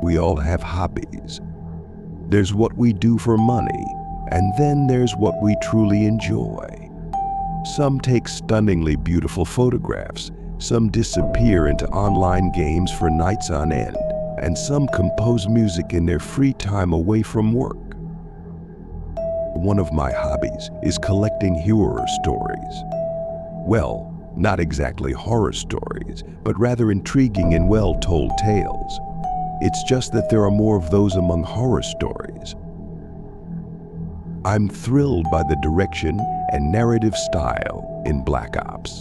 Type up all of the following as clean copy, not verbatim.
We all have hobbies. There's what we do for money, and then there's what we truly enjoy. Some take stunningly beautiful photographs, some disappear into online games for nights on end, and some compose music in their free time away from work. One of my hobbies is collecting horror stories. Well, not exactly horror stories, but rather intriguing and well-told tales. It's just that there are more of those among horror stories. I'm thrilled by the direction and narrative style in Black Ops.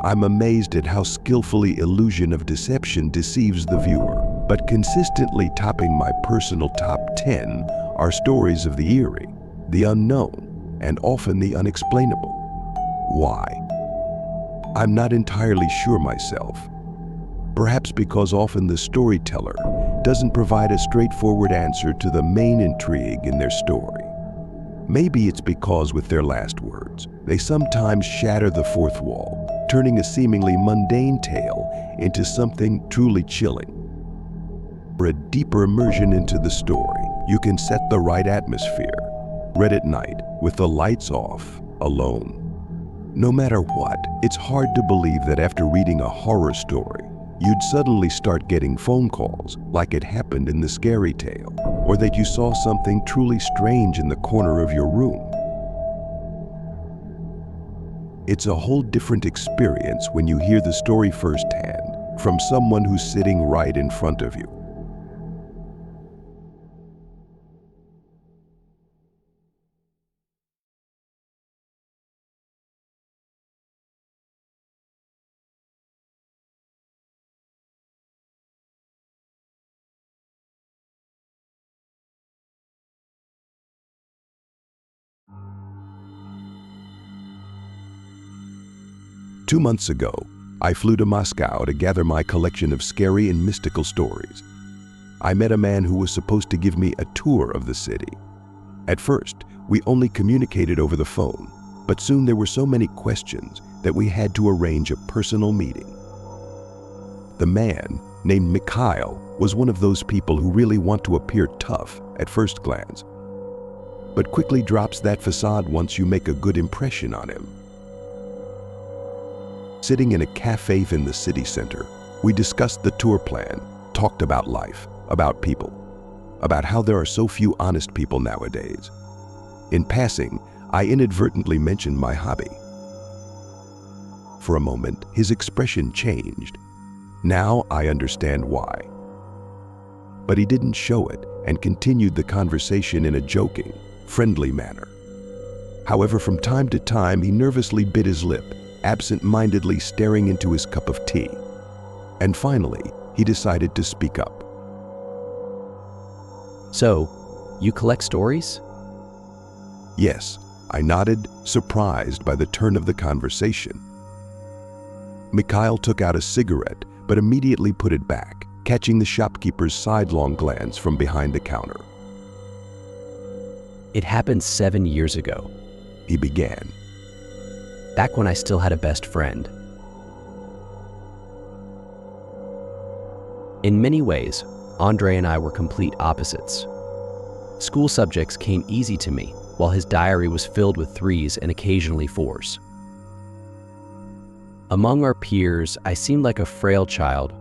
I'm amazed at how skillfully illusion of deception deceives the viewer, but consistently topping my personal top 10 are stories of the eerie, the unknown, and often the unexplainable. Why? I'm not entirely sure myself. Perhaps because often the storyteller doesn't provide a straightforward answer to the main intrigue in their story. Maybe it's because with their last words, they sometimes shatter the fourth wall, turning a seemingly mundane tale into something truly chilling. For a deeper immersion into the story, you can set the right atmosphere. Read at night, with the lights off, alone. No matter what, it's hard to believe that after reading a horror story, you'd suddenly start getting phone calls like it happened in the scary tale, or that you saw something truly strange in the corner of your room. It's a whole different experience when you hear the story firsthand from someone who's sitting right in front of you. Two months ago, I flew to Moscow to gather my collection of scary and mystical stories. I met a man who was supposed to give me a tour of the city. At first, we only communicated over the phone, but soon there were so many questions that we had to arrange a personal meeting. The man, named Mikhail, was one of those people who really want to appear tough at first glance, but quickly drops that facade once you make a good impression on him. Sitting in a cafe in the city center, we discussed the tour plan, talked about life, about people, about how there are so few honest people nowadays. In passing, I inadvertently mentioned my hobby. For a moment, his expression changed. Now I understand why. But he didn't show it and continued the conversation in a joking, friendly manner. However, from time to time, he nervously bit his lip, absent-mindedly staring into his cup of tea. And finally, he decided to speak up. So, you collect stories? Yes, I nodded, surprised by the turn of the conversation. Mikhail took out a cigarette, but immediately put it back, catching the shopkeeper's sidelong glance from behind the counter. It happened 7 years ago. He began. Back when I still had a best friend. In many ways, Andre and I were complete opposites. School subjects came easy to me, while his diary was filled with 3s and occasionally 4s. Among our peers, I seemed like a frail child,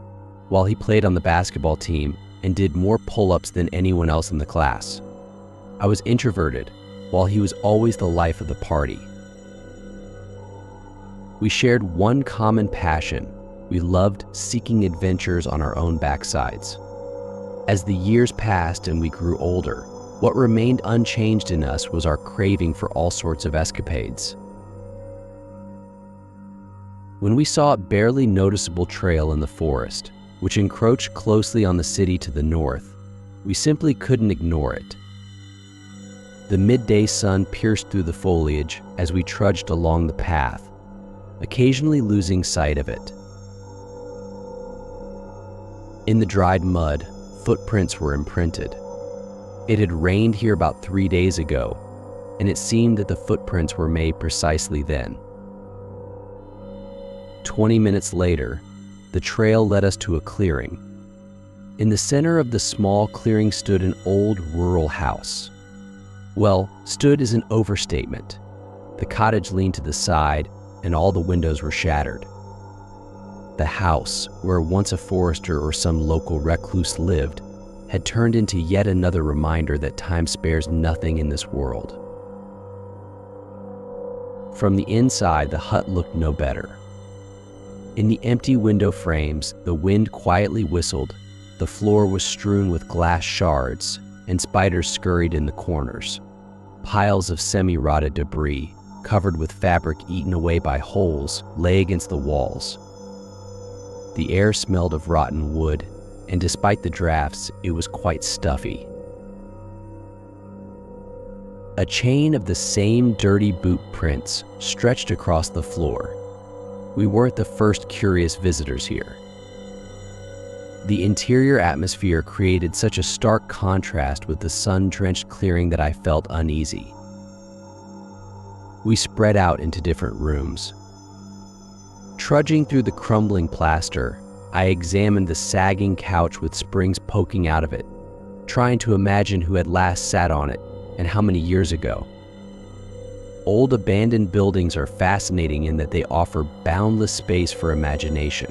while he played on the basketball team and did more pull-ups than anyone else in the class. I was introverted, while he was always the life of the party. We shared one common passion. We loved seeking adventures on our own backsides. As the years passed and we grew older, what remained unchanged in us was our craving for all sorts of escapades. When we saw a barely noticeable trail in the forest, which encroached closely on the city to the north, we simply couldn't ignore it. The midday sun pierced through the foliage as we trudged along the path, occasionally losing sight of it. In the dried mud, footprints were imprinted. It had rained here about 3 days ago, and it seemed that the footprints were made precisely then. 20 minutes later, the trail led us to a clearing. In the center of the small clearing stood an old rural house. Well, stood is an overstatement. The cottage leaned to the side, and all the windows were shattered. The house, where once a forester or some local recluse lived, had turned into yet another reminder that time spares nothing in this world. From the inside, the hut looked no better. In the empty window frames, the wind quietly whistled, the floor was strewn with glass shards, and spiders scurried in the corners. Piles of semi-rotted debris, covered with fabric eaten away by holes, lay against the walls. The air smelled of rotten wood, and despite the drafts, it was quite stuffy. A chain of the same dirty boot prints stretched across the floor. We weren't the first curious visitors here. The interior atmosphere created such a stark contrast with the sun-drenched clearing that I felt uneasy. We spread out into different rooms. Trudging through the crumbling plaster, I examined the sagging couch with springs poking out of it, trying to imagine who had last sat on it and how many years ago. Old abandoned buildings are fascinating in that they offer boundless space for imagination.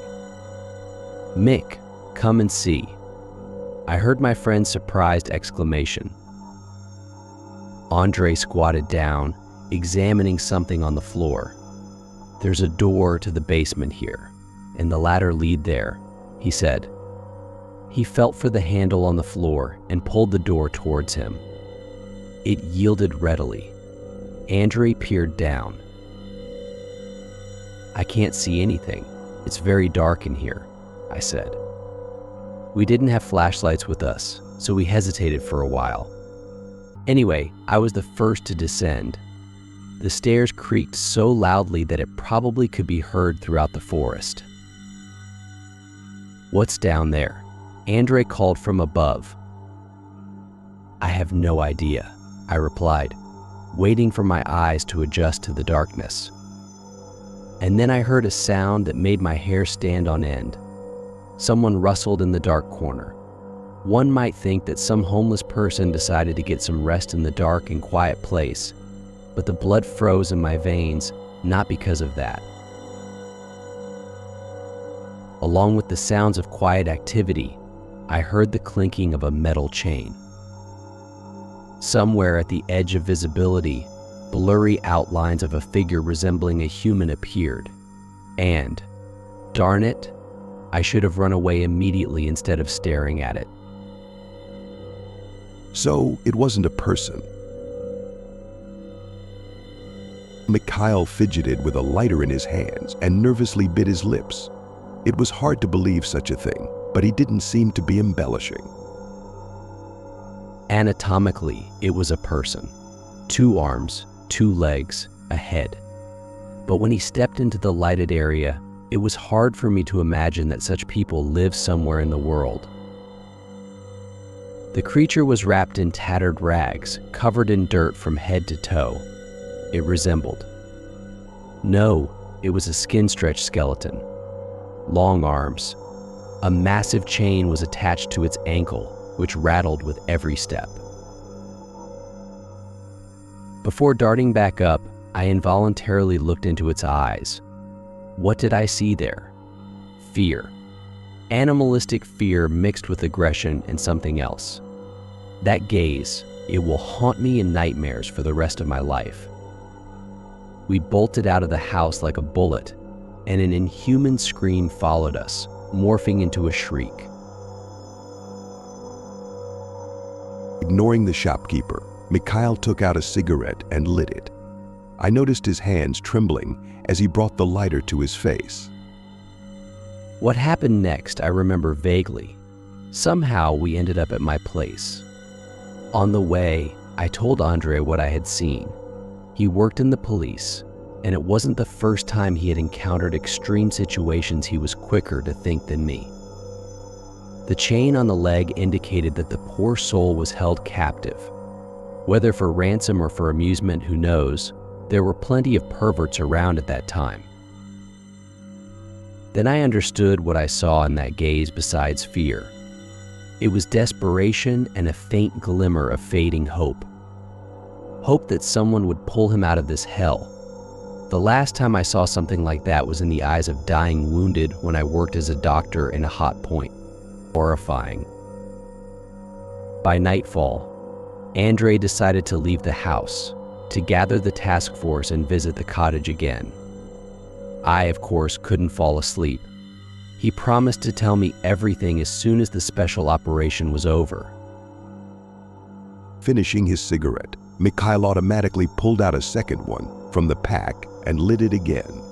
"Mick, come and see." I heard my friend's surprised exclamation. Andre squatted down, examining something on the floor. "There's a door to the basement here, and the ladder lead there," he said. He felt for the handle on the floor and pulled the door towards him. It yielded readily. Andre peered down. "I can't see anything. It's very dark in here," I said. We didn't have flashlights with us, so we hesitated for a while. Anyway, I was the first to descend. The stairs creaked so loudly that it probably could be heard throughout the forest. "What's down there?" Andre called from above. "I have no idea," I replied, waiting for my eyes to adjust to the darkness. And then I heard a sound that made my hair stand on end. Someone rustled in the dark corner. One might think that some homeless person decided to get some rest in the dark and quiet place, but the blood froze in my veins, not because of that. Along with the sounds of quiet activity, I heard the clinking of a metal chain. Somewhere at the edge of visibility, blurry outlines of a figure resembling a human appeared. And, darn it, I should have run away immediately instead of staring at it. So it wasn't a person. Mikhail fidgeted with a lighter in his hands and nervously bit his lips. It was hard to believe such a thing, but he didn't seem to be embellishing. Anatomically, it was a person. 2 arms, 2 legs, a head. But when he stepped into the lighted area, it was hard for me to imagine that such people live somewhere in the world. The creature was wrapped in tattered rags, covered in dirt from head to toe. It resembled. No, it was a skin-stretched skeleton. Long arms. A massive chain was attached to its ankle, which rattled with every step. Before darting back up, I involuntarily looked into its eyes. What did I see there? Fear. Animalistic fear mixed with aggression and something else. That gaze, it will haunt me in nightmares for the rest of my life. We bolted out of the house like a bullet, and an inhuman scream followed us, morphing into a shriek. Ignoring the shopkeeper, Mikhail took out a cigarette and lit it. I noticed his hands trembling as he brought the lighter to his face. What happened next, I remember vaguely. Somehow we ended up at my place. On the way, I told Andre what I had seen. He worked in the police, and it wasn't the first time he had encountered extreme situations he was quicker to think than me. The chain on the leg indicated that the poor soul was held captive. Whether for ransom or for amusement, who knows, there were plenty of perverts around at that time. Then I understood what I saw in that gaze besides fear. It was desperation and a faint glimmer of fading hope. Hope that someone would pull him out of this hell. The last time I saw something like that was in the eyes of dying wounded when I worked as a doctor in a hot point. Horrifying. By nightfall, Andre decided to leave the house, to gather the task force and visit the cottage again. I, of course, couldn't fall asleep. He promised to tell me everything as soon as the special operation was over. Finishing his cigarette, Mikhail automatically pulled out a second one from the pack and lit it again.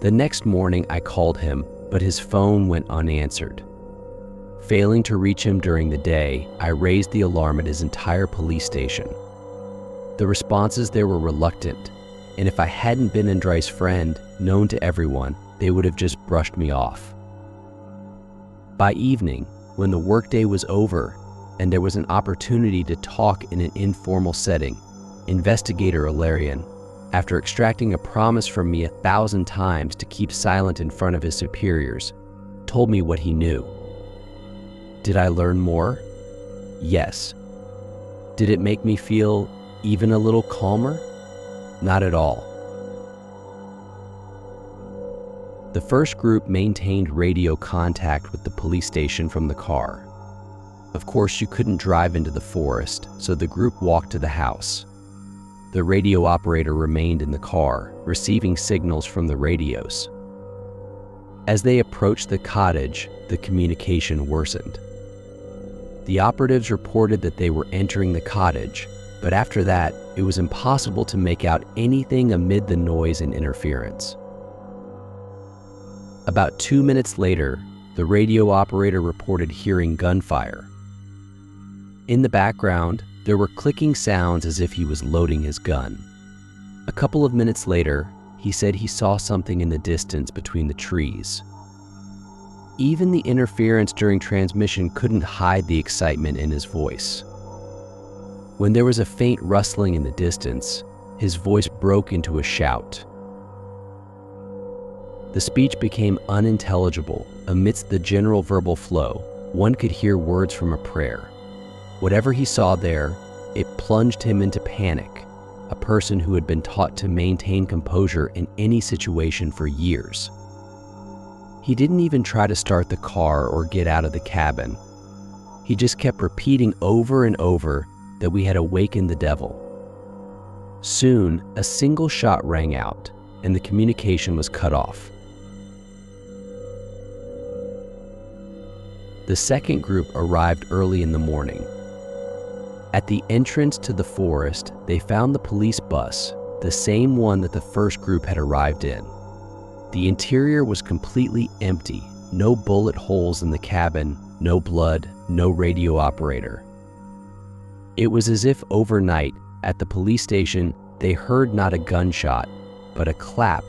The next morning I called him, but his phone went unanswered. Failing to reach him during the day, I raised the alarm at his entire police station. The responses there were reluctant, and if I hadn't been Andrei's friend, known to everyone, they would have just brushed me off. By evening, when the workday was over and there was an opportunity to talk in an informal setting, Investigator Ilarion, after extracting a promise from me 1,000 times to keep silent in front of his superiors, told me what he knew. Did I learn more? Yes. Did it make me feel even a little calmer? Not at all. The first group maintained radio contact with the police station from the car. Of course, you couldn't drive into the forest, so the group walked to the house. The radio operator remained in the car, receiving signals from the radios. As they approached the cottage, the communication worsened. The operatives reported that they were entering the cottage, but after that, it was impossible to make out anything amid the noise and interference. About 2 minutes later, the radio operator reported hearing gunfire. In the background, there were clicking sounds as if he was loading his gun. A couple of minutes later, he said he saw something in the distance between the trees. Even the interference during transmission couldn't hide the excitement in his voice. When there was a faint rustling in the distance, his voice broke into a shout. The speech became unintelligible. Amidst the general verbal flow, one could hear words from a prayer. Whatever he saw there, it plunged him into panic, a person who had been taught to maintain composure in any situation for years. He didn't even try to start the car or get out of the cabin. He just kept repeating over and over that we had awakened the devil. Soon, a single shot rang out, and the communication was cut off. The second group arrived early in the morning. At the entrance to the forest, they found the police bus, the same one that the first group had arrived in. The interior was completely empty, no bullet holes in the cabin, no blood, no radio operator. It was as if overnight, at the police station, they heard not a gunshot, but a clap,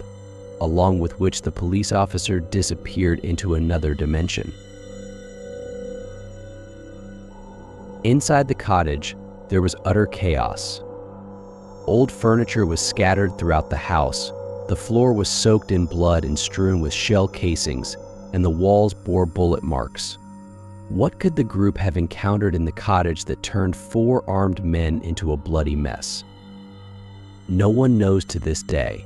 along with which the police officer disappeared into another dimension. Inside the cottage, there was utter chaos. Old furniture was scattered throughout the house, the floor was soaked in blood and strewn with shell casings, and the walls bore bullet marks. What could the group have encountered in the cottage that turned 4 armed men into a bloody mess? No one knows to this day.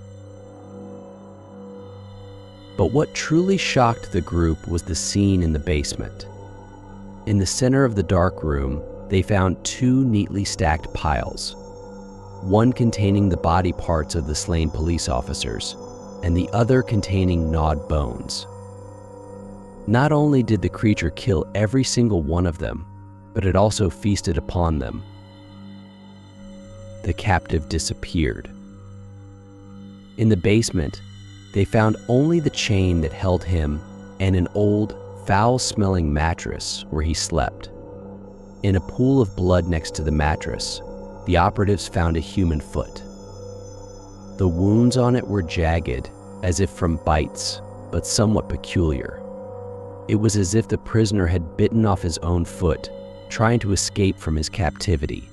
But what truly shocked the group was the scene in the basement. In the center of the dark room, they found 2 neatly stacked piles, one containing the body parts of the slain police officers, and the other containing gnawed bones. Not only did the creature kill every single one of them, but it also feasted upon them. The captive disappeared. In the basement, they found only the chain that held him and an old, foul-smelling mattress where he slept. In a pool of blood next to the mattress, the operatives found a human foot. The wounds on it were jagged, as if from bites, but somewhat peculiar. It was as if the prisoner had bitten off his own foot, trying to escape from his captivity.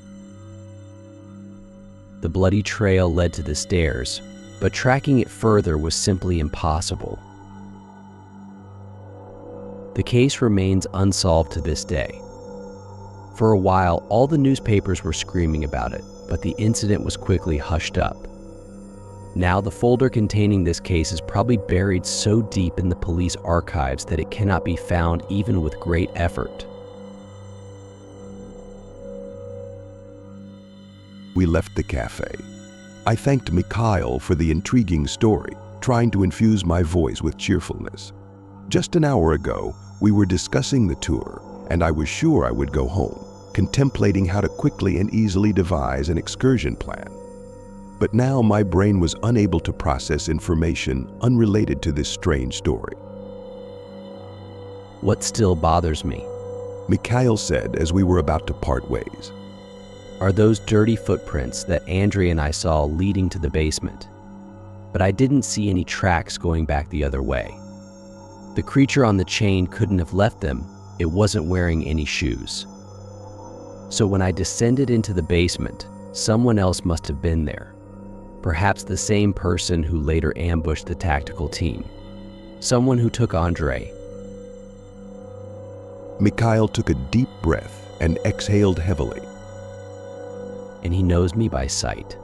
The bloody trail led to the stairs, but tracking it further was simply impossible. The case remains unsolved to this day. For a while, all the newspapers were screaming about it, but the incident was quickly hushed up. Now the folder containing this case is probably buried so deep in the police archives that it cannot be found even with great effort. We left the cafe. I thanked Mikhail for the intriguing story, trying to infuse my voice with cheerfulness. Just an hour ago, we were discussing the tour, and I was sure I would go home, contemplating how to quickly and easily devise an excursion plan. But now my brain was unable to process information unrelated to this strange story. What still bothers me Mikhail said as we were about to part ways are those dirty footprints that Andrea and I saw leading to the basement. But I didn't see any tracks going back the other way. The creature on the chain couldn't have left them. It wasn't wearing any shoes. So when I descended into the basement, someone else must have been there. Perhaps the same person who later ambushed the tactical team. Someone who took Andre. Mikhail took a deep breath and exhaled heavily. And he knows me by sight.